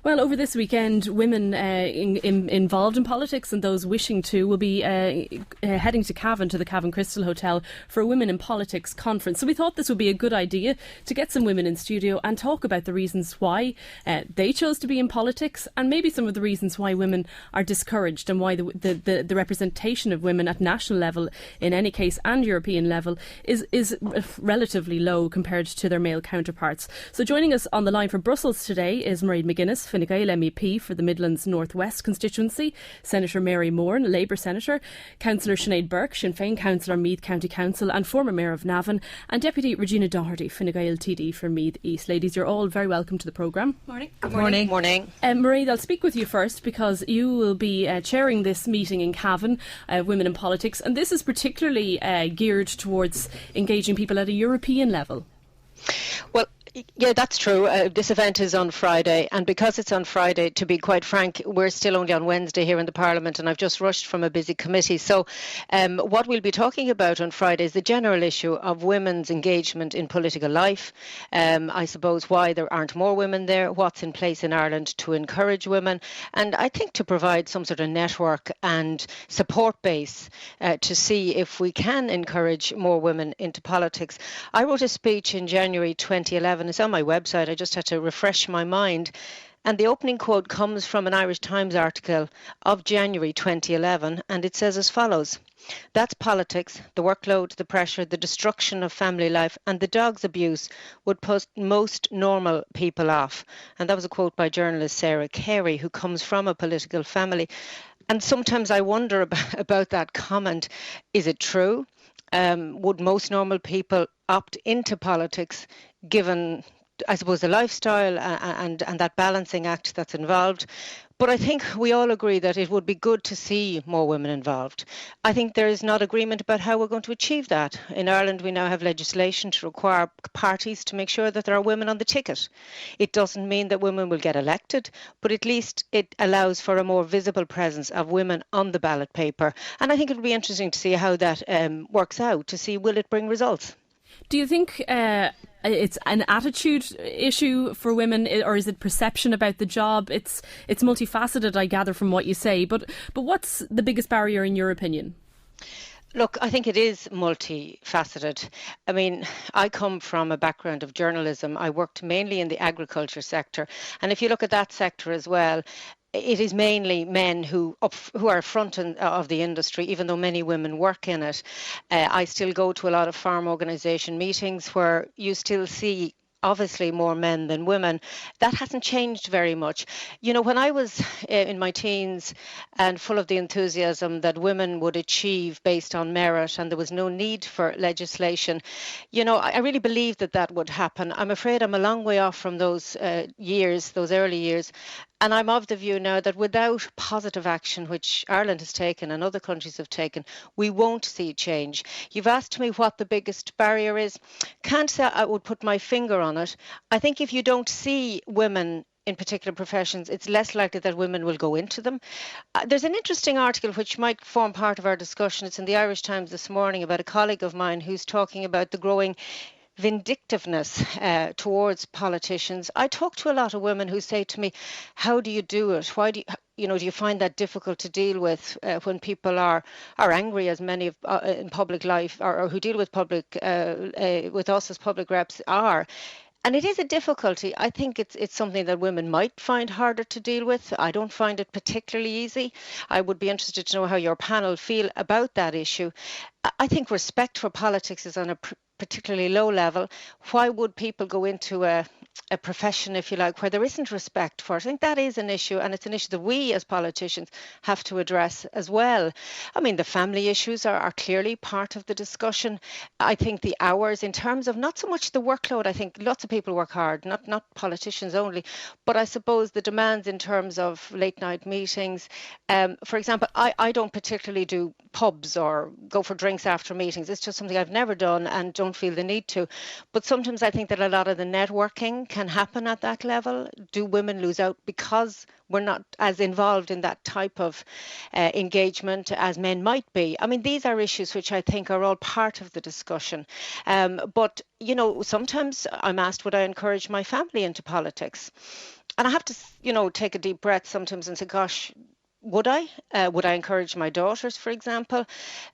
Well, over this weekend, women involved in politics and those wishing to will be heading to Cavan, to the Cavan Crystal Hotel, for a Women in Politics conference. So we thought this would be a good idea to get some women in studio and talk about the reasons why they chose to be in politics, and maybe some of the reasons why women are discouraged, and why the representation of women at national level, in any case, and European level is relatively low compared to their male counterparts. So joining us on the line from Brussels today is Mairead McGuinness, Fine Gael MEP for the Midlands North West constituency, Senator Mary Moran, Labour Senator, Councillor Sinead Burke, Sinn Féin Councillor, Meath County Council and former Mayor of Navan, and Deputy Regina Doherty, Fine Gael TD for Meath East. Ladies, you're all very welcome to the programme. Morning. Good morning. Morning. Mairead, I'll speak with you first because you will be chairing this meeting in Cavan, Women in Politics, and this is particularly geared towards engaging people at a European level. Well, yeah, that's true. This event is on Friday, and because it's on Friday, to be quite frank, we're still only on Wednesday here in the Parliament, and I've just rushed from a busy committee. So what we'll be talking about on Friday is the general issue of women's engagement in political life. I suppose why there aren't more women there, what's in place in Ireland to encourage women, and I think to provide some sort of network and support base to see if we can encourage more women into politics. I wrote a speech in January 2011. It's on my website. I just had to refresh my mind. And the opening quote comes from an Irish Times article of January 2011, and it says as follows: "That's politics, the workload, the pressure, the destruction of family life, and the dog's abuse would put most normal people off." And that was a quote by journalist Sarah Carey, who comes from a political family. And sometimes I wonder about that comment. Is it true? Would most normal people opt into politics given, I suppose, the lifestyle and that balancing act that's involved? But I think we all agree that it would be good to see more women involved. I think there is not agreement about how we're going to achieve that. In Ireland, we now have legislation to require parties to make sure that there are women on the ticket. It doesn't mean that women will get elected, but at least it allows for a more visible presence of women on the ballot paper. And I think it'll be interesting to see how that works out, to see will it bring results. Do you think it's an attitude issue for women, or is it perception about the job? It's multifaceted, I gather, from what you say. But what's the biggest barrier in your opinion? Look, I think it is multifaceted. I mean, I come from a background of journalism. I worked mainly in the agriculture sector. And if you look at that sector as well, it is mainly men who are front of the industry, even though many women work in it. I still go to a lot of farm organisation meetings where you still see obviously more men than women. That hasn't changed very much. You know, when I was in my teens and full of the enthusiasm that women would achieve based on merit and there was no need for legislation, you know, I really believed that would happen. I'm afraid I'm a long way off from those early years. And I'm of the view now that without positive action, which Ireland has taken and other countries have taken, we won't see change. You've asked me what the biggest barrier is. Can't say I would put my finger on it. I think if you don't see women in particular professions, it's less likely that women will go into them. There's an interesting article which might form part of our discussion. It's in the Irish Times this morning about a colleague of mine who's talking about the growing vindictiveness towards politicians. I talk to a lot of women who say to me, how do you do it? Why do you find that difficult to deal with when people are angry, as many of in public life or who deal with public with us as public reps are? And it is a difficulty. I think it's something that women might find harder to deal with. I don't find it particularly easy. I would be interested to know how your panel feel about that issue. I think respect for politics is on a particularly low level. Why would people go into a profession, if you like, where there isn't respect for it? I think that is an issue, and it's an issue that we as politicians have to address as well. I mean, the family issues are clearly part of the discussion. I think the hours, in terms of not so much the workload, I think lots of people work hard, not politicians only, but I suppose the demands in terms of late night meetings. For example, I don't particularly do pubs or go for drinks after meetings. It's just something I've never done and don't feel the need to. But sometimes I think that a lot of the networking can happen at that level. Do women lose out because we're not as involved in that type of engagement as men might be? I mean, these are issues which I think are all part of the discussion. But, you know, sometimes I'm asked, would I encourage my family into politics? And I have to, take a deep breath sometimes and say, gosh, would I? Would I encourage my daughters, for example?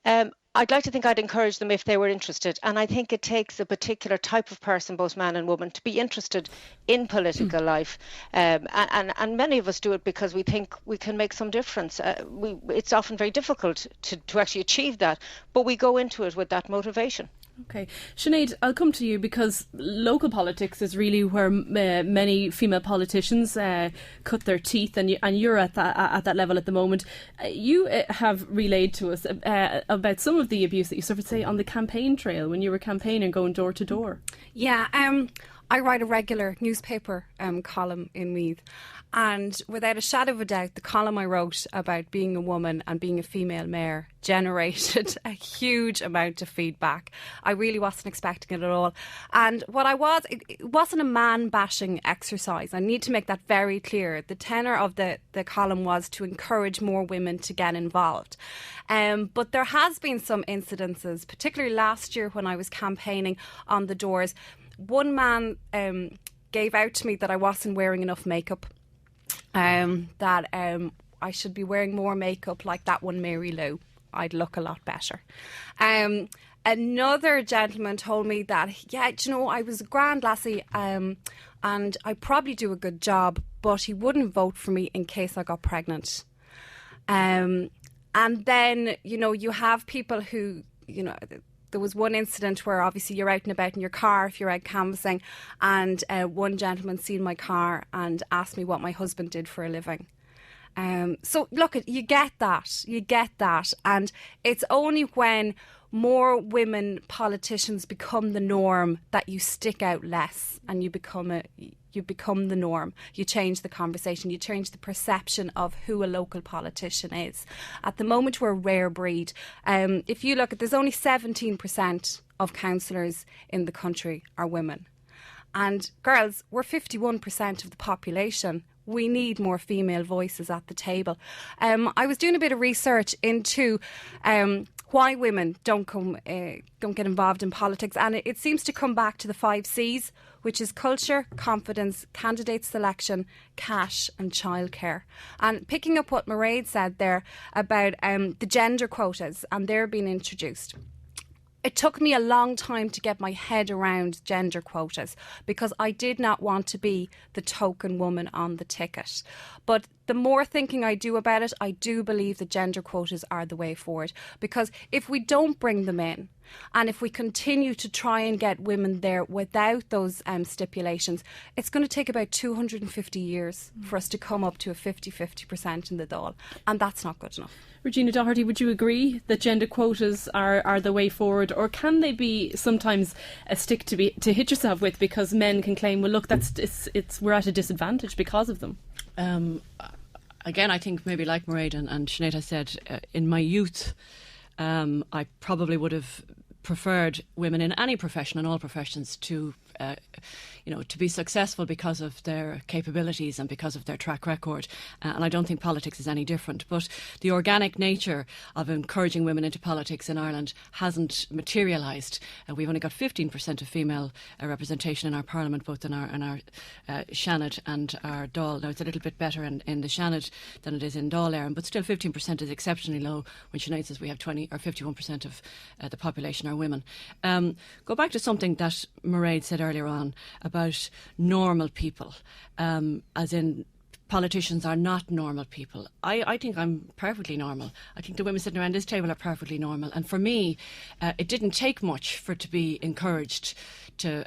I'd like to think I'd encourage them if they were interested. And I think it takes a particular type of person, both man and woman, to be interested in political life. And many of us do it because we think we can make some difference. It's often very difficult to actually achieve that, but we go into it with that motivation. Okay. Sinead, I'll come to you because local politics is really where many female politicians cut their teeth, and you're at that level at the moment. You have relayed to us about some of the abuse that you suffered, say, on the campaign trail when you were campaigning, going door to door. Yeah, I write a regular newspaper column in Meath. And without a shadow of a doubt, the column I wrote about being a woman and being a female mayor generated a huge amount of feedback. I really wasn't expecting it at all. And it wasn't a man-bashing exercise. I need to make that very clear. The tenor of the column was to encourage more women to get involved. But there has been some incidences, particularly last year when I was campaigning on the doors. One man gave out to me that I wasn't wearing enough makeup. That I should be wearing more makeup like that one Mary Lou. I'd look a lot better. Another gentleman told me that, I was a grand lassie and I probably do a good job, but he wouldn't vote for me in case I got pregnant. And then, you have people who, there was one incident where obviously you're out and about in your car if you're out canvassing, and one gentleman seen my car and asked me what my husband did for a living. So look, you get that, and it's only when more women politicians become the norm that you stick out less and you become the norm. You change the conversation, you change the perception of who a local politician is. At the moment, we're a rare breed. If you look at, there's only 17% of councillors in the country are women. And girls, we're 51% of the population. We need more female voices at the table. I was doing a bit of research into why women don't get involved in politics, and it seems to come back to the 5 C's, which is culture, confidence, candidate selection, cash and childcare. And picking up what Mairead said there about the gender quotas, and they're being introduced. It took me a long time to get my head around gender quotas because I did not want to be the token woman on the ticket. But the more thinking I do about it, I do believe that gender quotas are the way forward, because if we don't bring them in, and if we continue to try and get women there without those stipulations, it's going to take about 250 years for us to come up to a 50% in the Dáil, and that's not good enough. Regina Doherty, would you agree that gender quotas are the way forward, or can they be sometimes a stick to hit yourself with, because men can claim, well, look, we're at a disadvantage because of them? Again, I think maybe like Mairead and Sinead has said, in my youth, I probably would have preferred women in any profession, in all professions, to be successful because of their capabilities and because of their track record. And I don't think politics is any different. But the organic nature of encouraging women into politics in Ireland hasn't materialised. We've only got 15% of female representation in our parliament, both in our Seanad and our Dáil. Now, it's a little bit better in the Seanad than it is in Dáil Éireann, but still 15% is exceptionally low when Sinead says we have 20 or 51% of the population are women. Go back to something that Mairead said earlier on about normal people, as in politicians are not normal people. I think I'm perfectly normal. I think the women sitting around this table are perfectly normal. And for me, it didn't take much for it to be encouraged to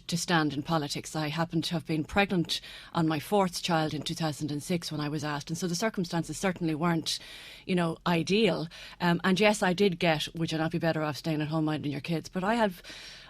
stand in politics. I happened to have been pregnant on my 4th child in 2006 when I was asked. And so the circumstances certainly weren't, ideal. And yes, I did get, would you not be better off staying at home minding your kids? But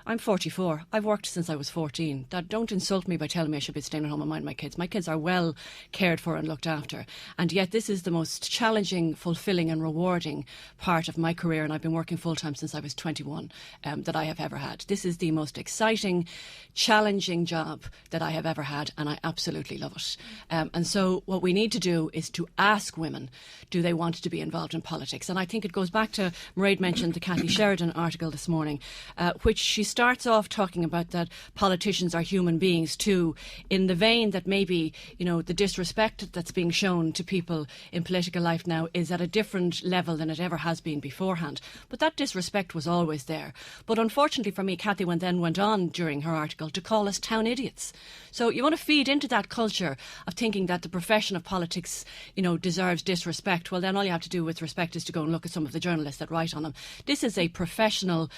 I'm 44. I've worked since I was 14. Don't insult me by telling me I should be staying at home and mind my kids. My kids are well cared for and looked after. And yet this is the most challenging, fulfilling and rewarding part of my career, and I've been working full-time since I was 21, that I have ever had. This is the most exciting, challenging job that I have ever had, and I absolutely love it. And so what we need to do is to ask women, do they want to be involved in politics? And I think it goes back to, Mairead mentioned the Cathy Sheridan article this morning, which she starts off talking about that politicians are human beings too, in the vein that maybe, the disrespect that's being shown to people in political life now is at a different level than it ever has been beforehand. But that disrespect was always there. But unfortunately for me, Cathy went on during her article to call us town idiots. So you want to feed into that culture of thinking that the profession of politics, deserves disrespect. Well, then all you have to do with respect is to go and look at some of the journalists that write on them. This is a professional,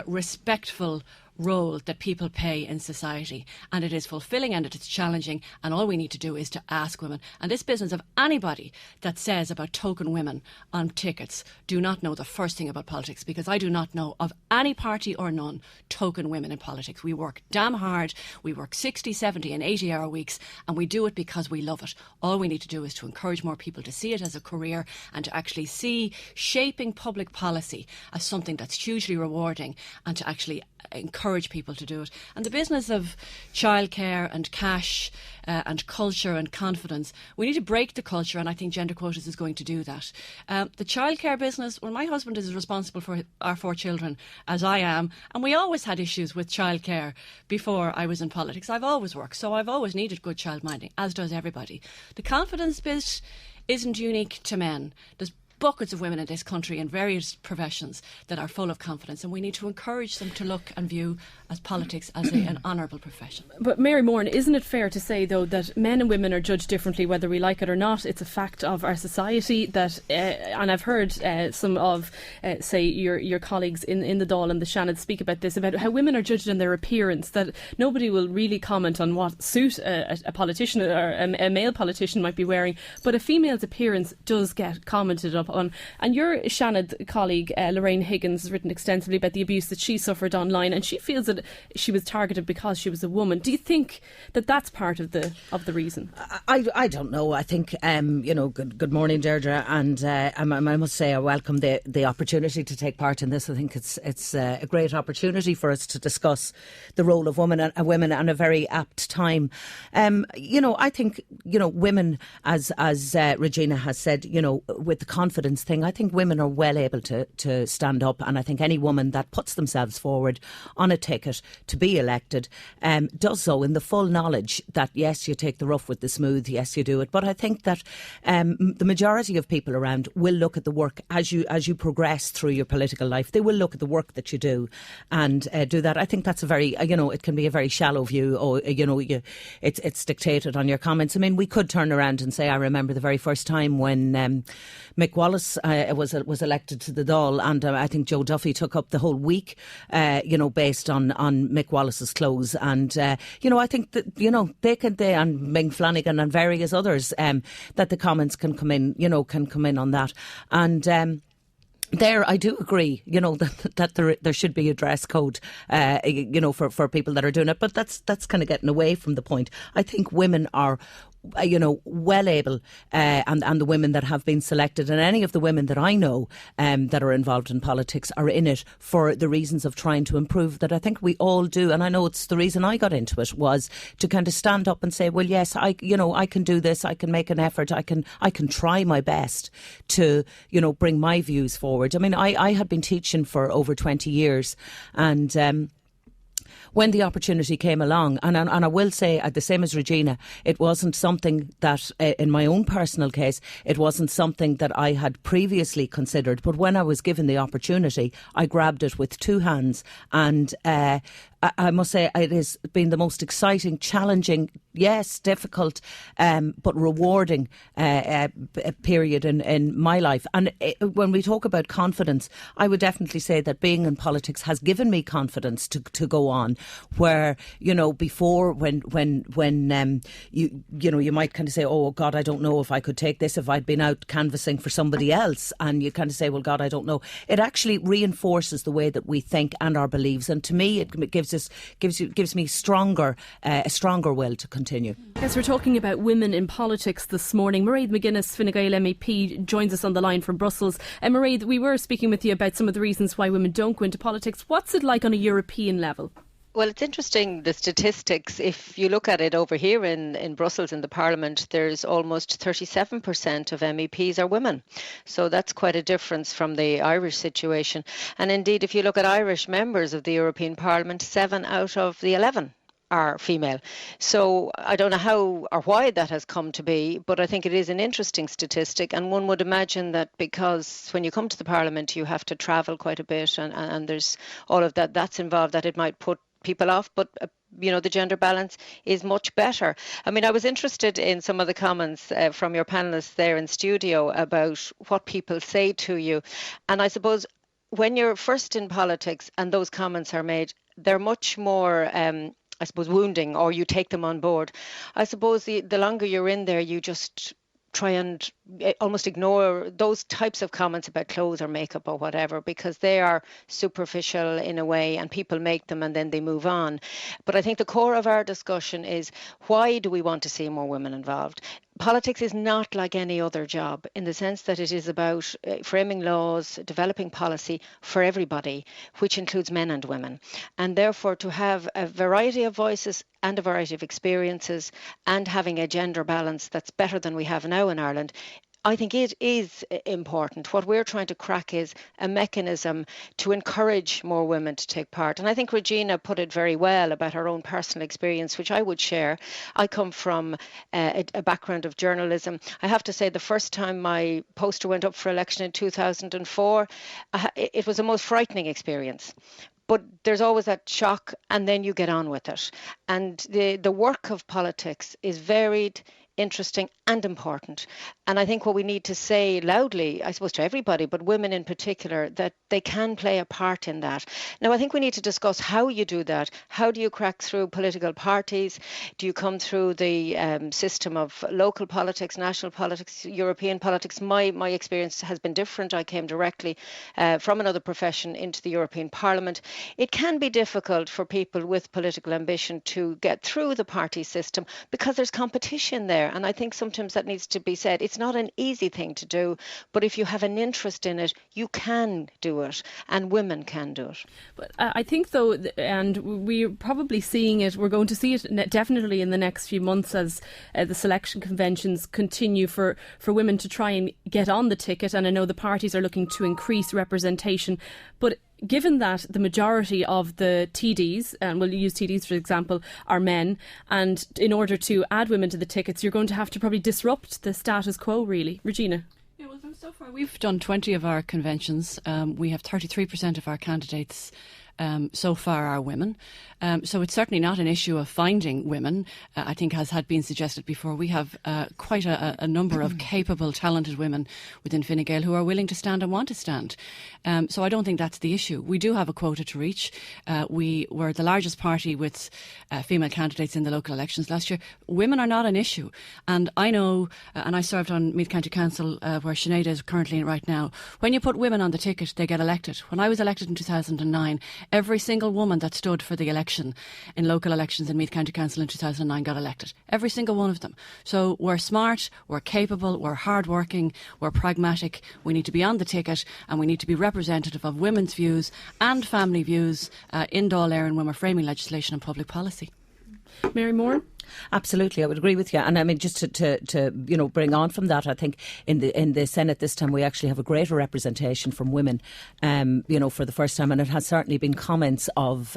respectful role that people play in society, and it is fulfilling and it is challenging, and all we need to do is to ask women. And this business of anybody that says about token women on tickets do not know the first thing about politics, because I do not know of any party or none token women in politics. We work damn hard, we work 60, 70 and 80 hour weeks, and we do it because we love it. All we need to do is to encourage more people to see it as a career and to actually see shaping public policy as something that's hugely rewarding, and to actually encourage people to do it. And the business of childcare and cash and culture and confidence, we need to break the culture, and I think gender quotas is going to do that. The childcare business, well, my husband is responsible for our 4 children, as I am, and we always had issues with childcare before I was in politics. I've always worked, so I've always needed good childminding, as does everybody. The confidence bit isn't unique to men. There's buckets of women in this country in various professions that are full of confidence, and we need to encourage them to look and view as politics as an honourable profession. But Mary Moran, isn't it fair to say though that men and women are judged differently whether we like it or not? It's a fact of our society that, and I've heard some of, say, your colleagues in the Dáil and the Shannon speak about this, about how women are judged on their appearance, that nobody will really comment on what suit a politician or a male politician might be wearing, but a female's appearance does get commented upon. And your Shannon colleague, Lorraine Higgins, has written extensively about the abuse that she suffered online, and she feels that she was targeted because she was a woman. Do you think that that's part of the reason? I don't know. I think good morning, Deirdre, and I must say I welcome the opportunity to take part in this. I think it's a great opportunity for us to discuss the role of women and at a very apt time. I think women, as Regina has said, with the confidence thing, I think women are well able to stand up, and I think any woman that puts themselves forward on a ticket to be elected does so in the full knowledge that yes, you take the rough with the smooth, yes you do it, but I think that the majority of people around will look at the work as you progress through your political life. They will look at the work that you do and do that. I think that's a very it can be a very shallow view, or it's dictated on your comments. I mean, we could turn around and say, I remember the very first time when Mick Wallace was elected to the Dáil, and I think Joe Duffy took up the whole week based on Mick Wallace's clothes, and I think that they and Ming Flanagan and various others that the comments can come in on that. And there, I do agree, that there should be a dress code, for people that are doing it. But that's kind of getting away from the point. I think women are well able, and the women that have been selected, and any of the women that I know that are involved in politics are in it for the reasons of trying to improve, that I think we all do. And I know it's the reason I got into it, was to kind of stand up and say, well, yes, I can do this, I can make an effort, I can try my best to, bring my views forward. I mean, I had been teaching for over 20 years, and when the opportunity came along, and I will say, the same as Regina, it wasn't something that, in my own personal case, it wasn't something that I had previously considered. But when I was given the opportunity, I grabbed it with 2 hands, and I must say it has been the most exciting, challenging, yes, difficult, but rewarding period in my life. And when we talk about confidence, I would definitely say that being in politics has given me confidence to go on. Where before, when you might kind of say, oh God, I don't know if I could take this if I'd been out canvassing for somebody else, and you kind of say, well, God, I don't know. It actually reinforces the way that we think and our beliefs, and to me, it gives me a stronger will to continue. Yes, we're talking about women in politics this morning. Mairead McGuinness, Fine Gael MEP, joins us on the line from Brussels. Mairead, we were speaking with you about some of the reasons why women don't go into politics. What's it like on a European level? Well, it's interesting, the statistics. If you look at it over here in Brussels, in the Parliament, there's almost 37% of MEPs are women. So that's quite a difference from the Irish situation. And indeed, if you look at Irish members of the European Parliament, 7 out of the 11 are female. So I don't know how or why that has come to be, but I think it is an interesting statistic. And one would imagine that because when you come to the Parliament, you have to travel quite a bit, and there's all of that's involved, that it might put people off, but the gender balance is much better. I mean, I was interested in some of the comments from your panelists there in studio about what people say to you, and I suppose when you're first in politics and those comments are made, they're much more wounding, or you take them on board. I suppose the longer you're in there, you just try and almost ignore those types of comments about clothes or makeup or whatever, because they are superficial in a way, and people make them and then they move on. But I think the core of our discussion is, why do we want to see more women involved? Politics is not like any other job, in the sense that it is about framing laws, developing policy for everybody, which includes men and women. And therefore, to have a variety of voices and a variety of experiences, and having a gender balance that's better than we have now in Ireland, I think it is important. What we're trying to crack is a mechanism to encourage more women to take part. And I think Regina put it very well about her own personal experience, which I would share. I come from a background of journalism. I have to say, the first time my poster went up for election in 2004, it was the most frightening experience. But there's always that shock, and then you get on with it. And the work of politics is varied, interesting and important. And I think what we need to say loudly, I suppose to everybody, but women in particular, that they can play a part in that. Now, I think we need to discuss how you do that. How do you crack through political parties? Do you come through the system of local politics, national politics, European politics? My experience has been different. I came directly from another profession into the European Parliament. It can be difficult for people with political ambition to get through the party system because there's competition there. And I think sometimes that needs to be said. It's not an easy thing to do, but if you have an interest in it, you can do it, and women can do it. But I think, though, and we're probably seeing it, we're going to see it definitely in the next few months as the selection conventions continue for women to try and get on the ticket. And I know the parties are looking to increase representation, but given that the majority of the TDs, and we'll use TDs for example, are men, and in order to add women to the tickets, you're going to have to probably disrupt the status quo, really. Regina? Yeah, well, so far we've done 20 of our conventions. We have 33% of our candidates so far are women. So it's certainly not an issue of finding women. I think, as had been suggested before, we have quite a number of capable, talented women within Fine Gael who are willing to stand and want to stand. So I don't think that's the issue. We do have a quota to reach. We were the largest party with female candidates in the local elections last year. Women are not an issue. And I know, and I served on Meath County Council, where Sinead is currently right now, when you put women on the ticket, they get elected. When I was elected in 2009, every single woman that stood for the election in local elections in Meath County Council in 2009 got elected. Every single one of them. So we're smart, we're capable, we're hardworking, we're pragmatic. We need to be on the ticket, and we need to be representative of women's views and family views in Dáil Éireann when we're framing legislation and public policy. Mary Moore? Absolutely, I would agree with you. And I mean, just to bring on from that, I think in the Senate this time we actually have a greater representation from women, for the first time. And it has certainly been comments of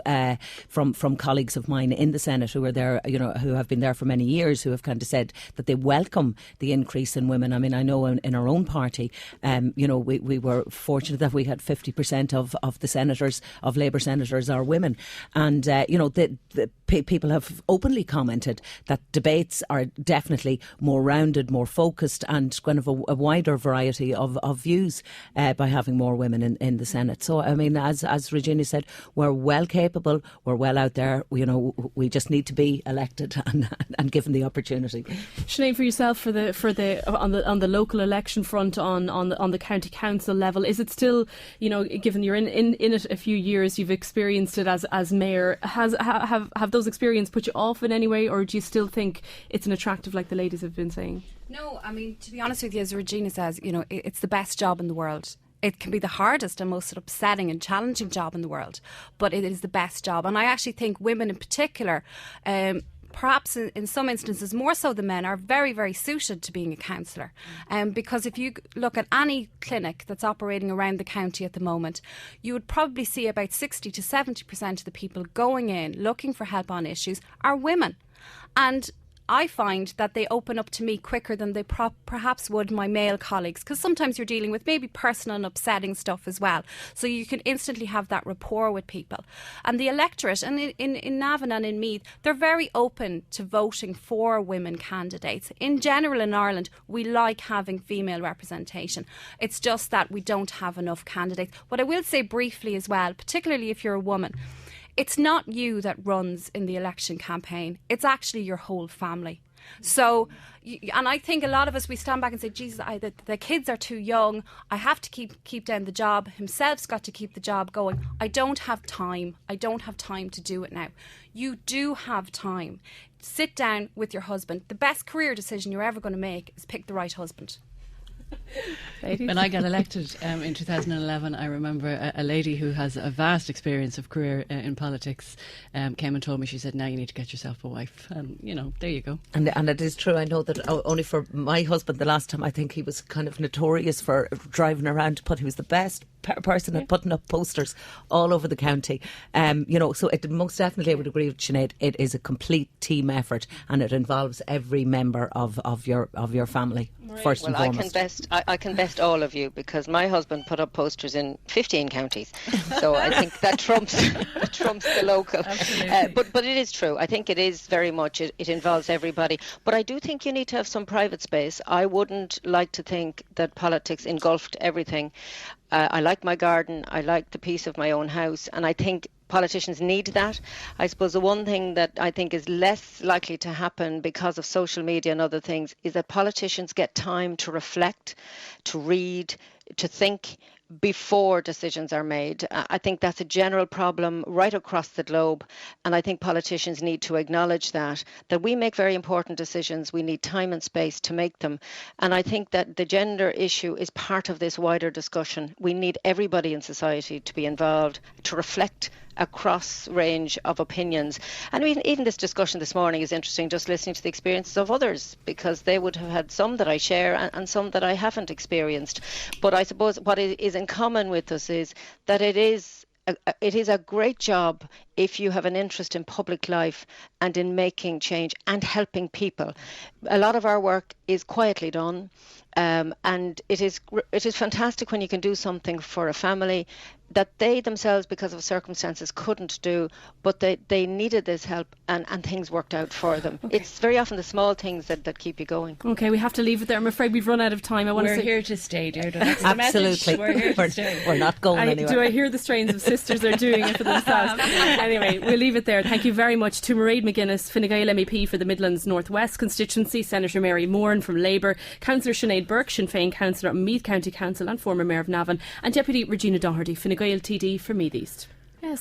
from colleagues of mine in the Senate who are there, who have been there for many years, who have kind of said that they welcome the increase in women. I mean, I know in our own party, we were fortunate that we had 50% of the senators, of Labour senators, are women. And, the people have openly commented that debates are definitely more rounded, more focused, and kind of a wider variety of views by having more women in the Senate. So, I mean, as Regina said, we're well capable, we're well out there. We just need to be elected and given the opportunity. Sinead, for yourself, on the local election front, on the county council level, is it still, given you're in it a few years, you've experienced it as mayor, have those experiences put you off in any way, or do you still think it's an attractive, like the ladies have been saying? No, I mean, to be honest with you, as Regina says, it's the best job in the world. It can be the hardest and most upsetting and challenging job in the world, but it is the best job. And I actually think women in particular, perhaps in some instances more so than men, are very, very suited to being a counsellor. Because if you look at any clinic that's operating around the county at the moment, you would probably see about 60 to 70% of the people going in looking for help on issues are women. And I find that they open up to me quicker than they perhaps would my male colleagues, because sometimes you're dealing with maybe personal and upsetting stuff as well. So you can instantly have that rapport with people. And the electorate, and in Navan and in Meath, they're very open to voting for women candidates. In general in Ireland, we like having female representation. It's just that we don't have enough candidates. What I will say briefly as well, particularly if you're a woman, it's not you that runs in the election campaign. It's actually your whole family. So, and I think a lot of us, we stand back and say, Jesus, the kids are too young. I have to keep down the job. Himself's got to keep the job going. I don't have time. I don't have time to do it now. You do have time. Sit down with your husband. The best career decision you're ever going to make is pick the right husband. When I got elected in 2011, I remember a lady who has a vast experience of career in politics came and told me, she said, now you need to get yourself a wife. And, there you go. And it is true. I know that only for my husband, the last time, I think he was kind of notorious for driving around, but he was the best person at putting up posters all over the county. So it most definitely, I would agree with Sinead, it is a complete team effort, and it involves every member of your family, first and foremost. I can best all of you, because my husband put up posters in 15 counties, so I think that trumps the local. But it is true. I think it is very much, it involves everybody. But I do think you need to have some private space. I wouldn't like to think that politics engulfed everything. I like my garden, I like the peace of my own house, and I think politicians need that. I suppose the one thing that I think is less likely to happen because of social media and other things is that politicians get time to reflect, to read, to think before decisions are made. I think that's a general problem right across the globe, and I think politicians need to acknowledge that we make very important decisions. We need time and space to make them, and I think that the gender issue is part of this wider discussion. We need everybody in society to be involved, to reflect across range of opinions. And even this discussion this morning is interesting, just listening to the experiences of others, because they would have had some that I share and some that I haven't experienced. But I suppose what is in common with us is that it is a great job if you have an interest in public life and in making change and helping people. A lot of our work is quietly done, and it is fantastic when you can do something for a family that they themselves, because of circumstances, couldn't do, but they needed this help, and things worked out for them. Okay. It's very often the small things that keep you going. Okay, we have to leave it there. I'm afraid we've run out of time. We're here to stay, Deirdre. That's absolutely. We're here to stay. We're not going anywhere. Do I hear the strains of sisters are doing it for themselves? Anyway, we'll leave it there. Thank you very much to Mairead McGuinness, Fine Gael MEP for the Midlands North West constituency, Senator Mary Moran from Labour, Councillor Sinead Burke, Sinn Féin Councillor at Meath County Council and former Mayor of Navan, and Deputy Regina Doherty, Fine Gael TD for Meath East.